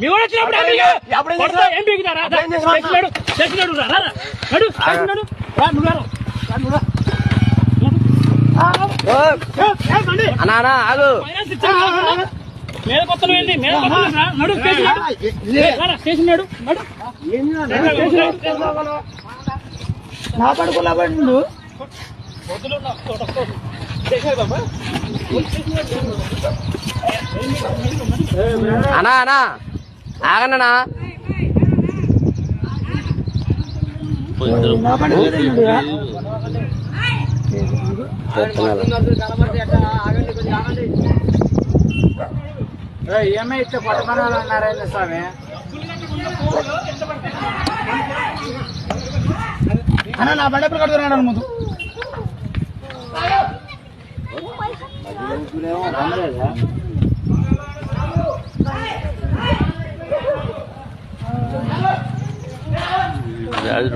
మీ వాడు వచ్చినప్పుడు ఏం పీకుతారా? అన్నా ఆగు మీద కొత్తలు వెళ్ళి మీద నడు స్టేషన్ నడు నా పడుకున్నా పడు అన్నా ఆగన్నా ఈఎంఐ ఇస్తే కొట్టమనాలి అన్నారా స్వామి అన్న నా బండి ఎప్పుడు కడుతున్నాడు ముందు రాజు